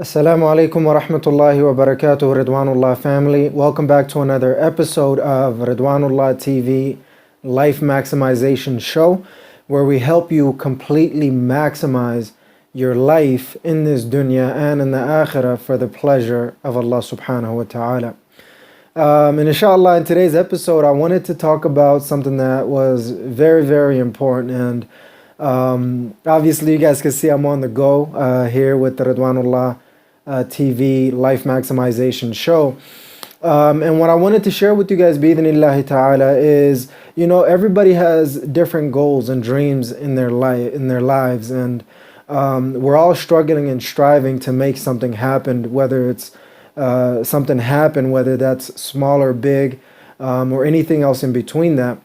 Assalamu alaikum wa rahmatullahi wa barakatuh, Ridwanullah family. Welcome back to another episode of Ridwanullah TV Life Maximization Show, where we help you completely maximize your life in this dunya and in the akhirah for the pleasure of Allah subhanahu wa ta'ala. And inshallah, in today's episode, I wanted to talk about something that was very, very important. And obviously, you guys can see I'm on the go here with the Ridwanullah TV Life Maximization Show. And what I wanted to share with you guys, bi'idhnillahi ta'ala, is, everybody has different goals and dreams in their lives, and we're all struggling and striving to make something happen, whether it's something happen, whether that's small or big, or anything else in between that.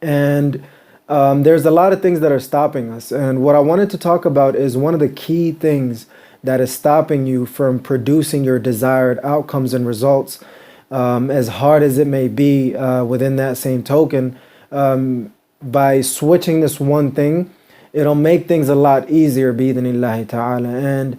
And there's a lot of things that are stopping us. And what I wanted to talk about is one of the key things that is stopping you from producing your desired outcomes and results, as hard as it may be. Within that same token, by switching this one thing, it'll make things a lot easier, bi'idhnillahi ta'ala. And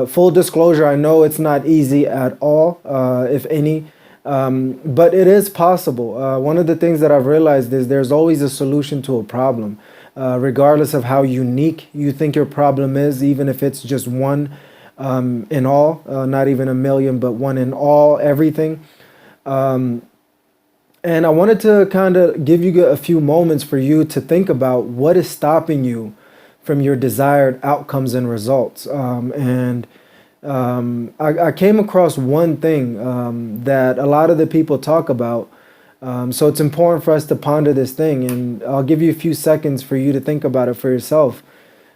full disclosure, I know it's not easy at all, if any, but it is possible. One of the things that I've realized is there's always a solution to a problem. Regardless of how unique you think your problem is, even if it's just one in all, not even a million, but one in all, everything. And I wanted to kind of give you a few moments for you to think about what is stopping you from your desired outcomes and results. I came across one thing that a lot of the people talk about. So it's important for us to ponder this thing, and I'll give you a few seconds for you to think about it for yourself.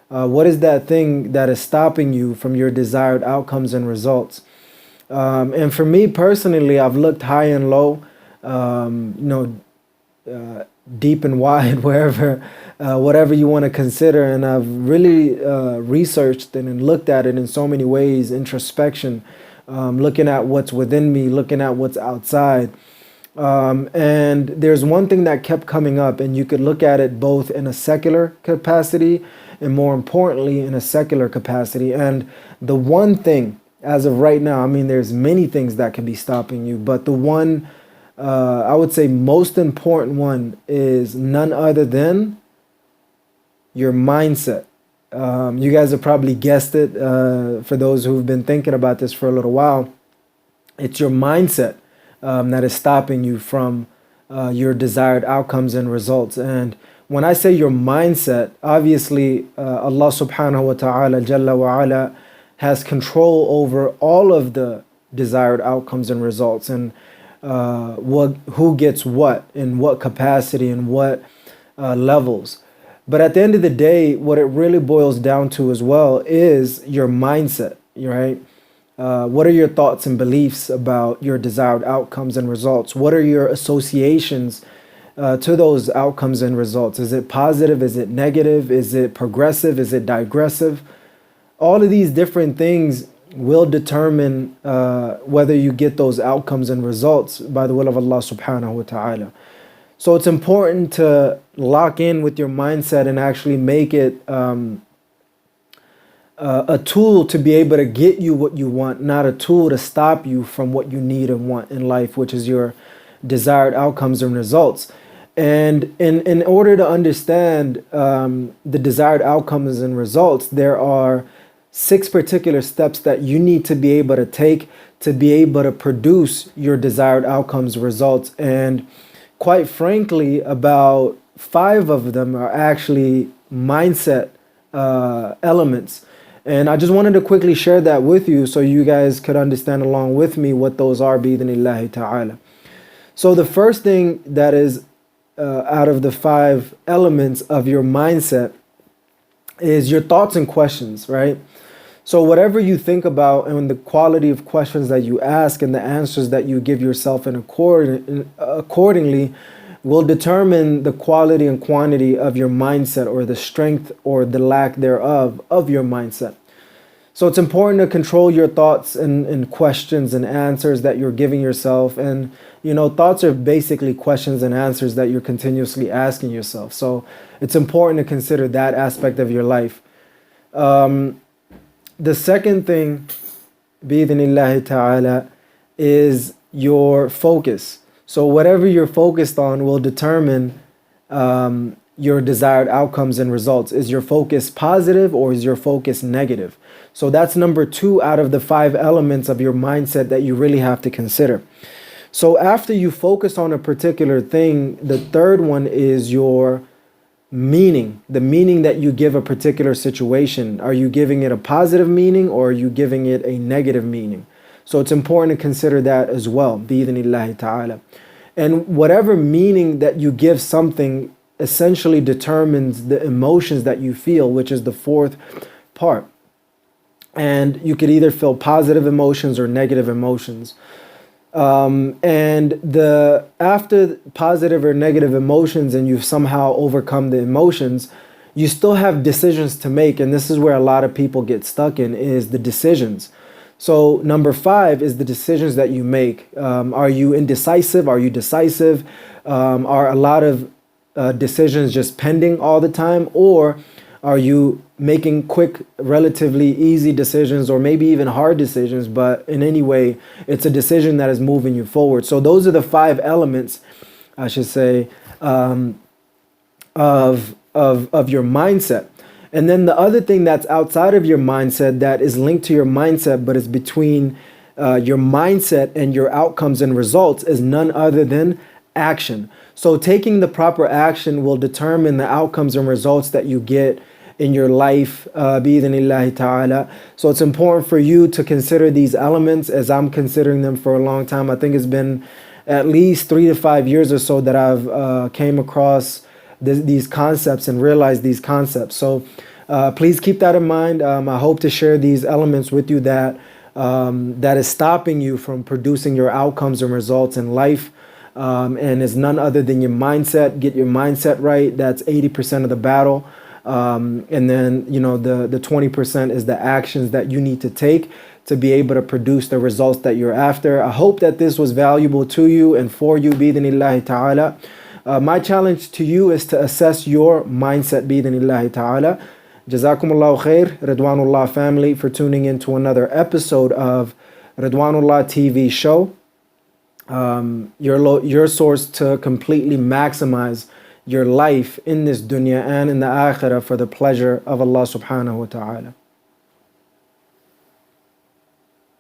What is that thing that is stopping you from your desired outcomes and results? And for me personally, I've looked high and low, deep and wide, wherever, whatever you want to consider. And I've really researched and looked at it in so many ways, introspection, looking at what's within me, looking at what's outside. And there's one thing that kept coming up, and you could look at it both in a secular capacity and, more importantly, in a secular capacity. And the one thing, as of right now, I mean, there's many things that can be stopping you, but the one, I would say most important one, is none other than your mindset. You guys have probably guessed it. For those who've been thinking about this for a little while, it's your mindset that is stopping you from your desired outcomes and results. And when I say your mindset, obviously Allah subhanahu wa ta'ala jalla wa ala has control over all of the desired outcomes and results, and who gets what in what capacity and what levels. But at the end of the day, what it really boils down to as well is your mindset, right? What are your thoughts and beliefs about your desired outcomes and results? What are your associations to those outcomes and results? Is it positive? Is it negative? Is it progressive? Is it digressive? All of these different things will determine whether you get those outcomes and results by the will of Allah subhanahu wa ta'ala. So it's important to lock in with your mindset and actually make it a tool to be able to get you what you want, not a tool to stop you from what you need and want in life, which is your desired outcomes and results. And in order to understand the desired outcomes and results, there are 6 particular steps that you need to be able to take to be able to produce your desired outcomes results. And quite frankly, about 5 of them are actually mindset elements. And I just wanted to quickly share that with you so you guys could understand along with me what those are, bi'idhnillahi ta'ala. So the first thing that is out of the 5 elements of your mindset is your thoughts and questions, right? So whatever you think about and the quality of questions that you ask and the answers that you give yourself accordingly will determine the quality and quantity of your mindset, or the strength or the lack thereof of your mindset. So it's important to control your thoughts and questions and answers that you're giving yourself. And, thoughts are basically questions and answers that you're continuously asking yourself. So it's important to consider that aspect of your life. the second thing, bi-idhnillahi ta'ala, is your focus. So whatever you're focused on will determine your desired outcomes and results. Is your focus positive or is your focus negative? So that's number 2 out of the 5 elements of your mindset that you really have to consider. So after you focus on a particular thing, the third one is your meaning, the meaning that you give a particular situation. Are you giving it a positive meaning or are you giving it a negative meaning? So it's important to consider that as well, bi-idhnillahi ta'ala. And whatever meaning that you give something essentially determines the emotions that you feel, which is the 4th part. And you could either feel positive emotions or negative emotions. And after positive or negative emotions and you've somehow overcome the emotions, you still have decisions to make. And this is where a lot of people get stuck in, is the decisions. So number 5 is the decisions that you make. Are you indecisive? Are you decisive? Are a lot of decisions just pending all the time? Or are you making quick, relatively easy decisions, or maybe even hard decisions, but in any way, it's a decision that is moving you forward? So those are the 5 elements, I should say, of your mindset. And then the other thing that's outside of your mindset that is linked to your mindset, but is between your mindset and your outcomes and results, is none other than action. So taking the proper action will determine the outcomes and results that you get in your life, bi-idhnillahi ta'ala. So it's important for you to consider these elements, as I'm considering them for a long time. I think it's been at least 3 to 5 years or so that I've came across these concepts and realized these concepts. So please keep that in mind. I hope to share these elements with you that is stopping you from producing your outcomes and results in life. And is none other than your mindset. Get your mindset right. That's 80% of the battle. And then, the 20% is the actions that you need to take to be able to produce the results that you're after. I hope that this was valuable to you and for you, bi-idhnillahi ta'ala. My challenge to you is to assess your mindset, bi-idhnillahi ta'ala. Jazakumullahu khair, Ridwanullah family, for tuning in to another episode of Ridwanullah TV Show. Your source to completely maximize your life in this dunya and in the akhirah for the pleasure of Allah subhanahu wa ta'ala.